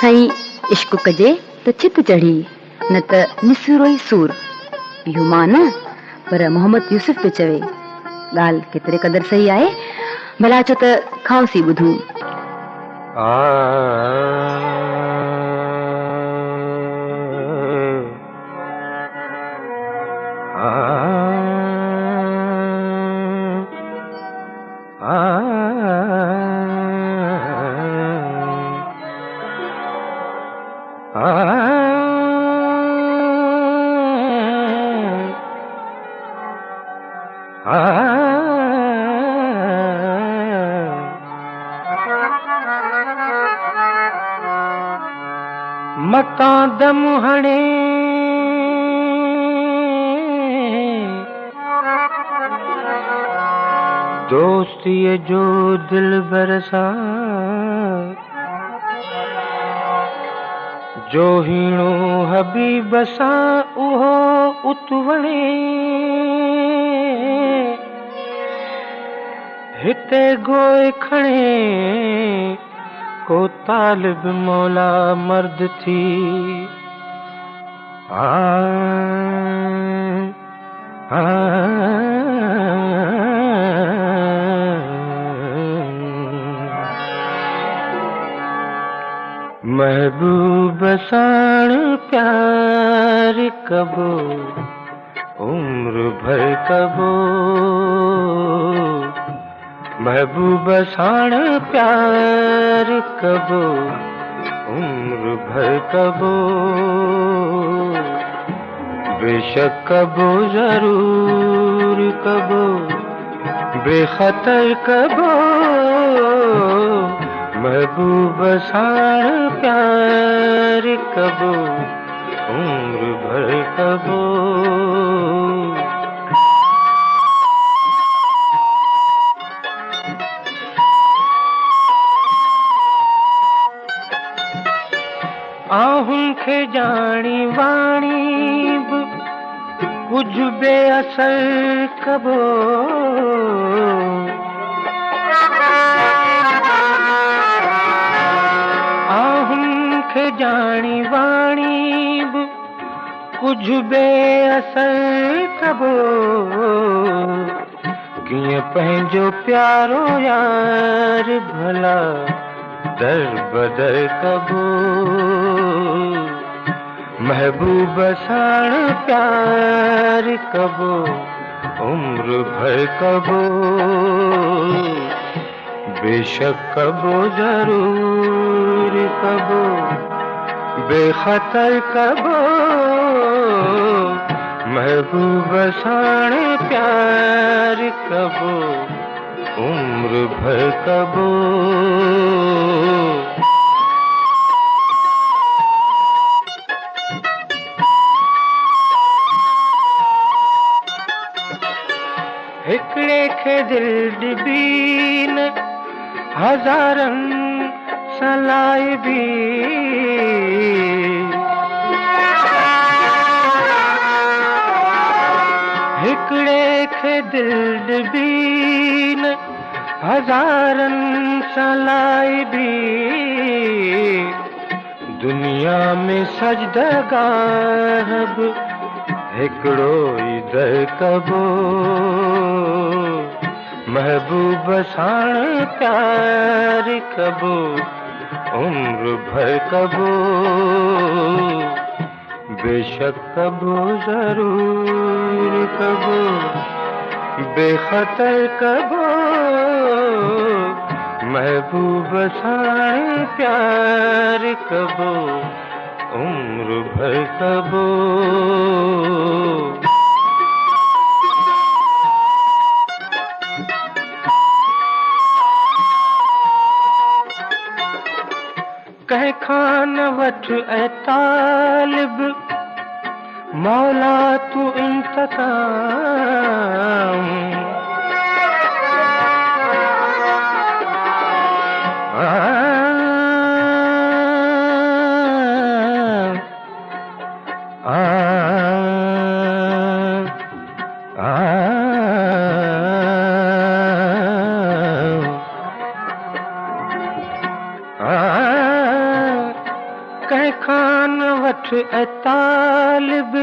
साईं इश्क कजे त चित चढ़ी न त निसुरो ई सूर। इहो मां न पर मोहम्मद यूसुफ पे चवे। ॻाल्हि केतिरे क़दर सही आहे, भला छो त खांसी ॿुधूं। मकां दम हणे दोस्तीअ जो दिल बरसा जो हीणो हबीब सां उहो उत वणे हिते गोए खणे को तालिब मौला मर्द थी महबूब साण प्यार कबो उम्र भर कबो महबूब साण प्यार कबो उम्र भर कबो बेशक कबो जरूर कबो बेखतर कबो महबूब साण प्यार कबो उम्र भर कबो। आहुं खे जानी वाणी बि कुछ बेअसर कबो आहुं खे जानी वाणी बि कुछ बेअसर कबो कीअं पंहिंजो प्यारो यार भला दर बदर कबो महबूब साण प्यार कबो उम्र भर कबो बेशक कबो जरूर कबो बेखतर कबो महबूब साण प्यार कबो उम्र भर कबो। हिकड़े खे दिल ॾिबी न हज़ारनि सलाए बि हिकड़े खे दिल ॾिबी न हज़ारनि सलाए बि दुनिया में सजदगाह बि हिकड़ो ई दर कबो महबूब साण प्यार कबो उम्र भर कबो बेशक कबो जरूर कबो बेखतर कबो महबूब साण प्यार कबो उम्र भर कबो। कह खान वठ ऐ तालिब मौला तू इंतकाम ए तालिब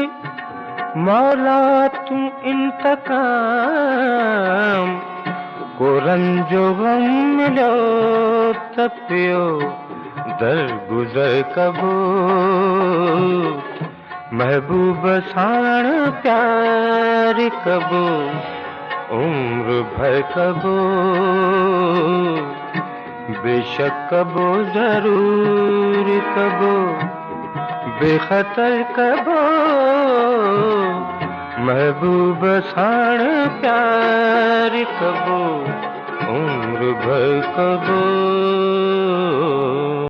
मौला तू इंतकाम को रंजो गम मिलो तपियो दर गुजर कबो महबूब साण प्यार कबो उम्र भर कबो बेशक कबो जरूर कबो बेखतर कबो महबूब साण प्यार कबो उम्र भर कबो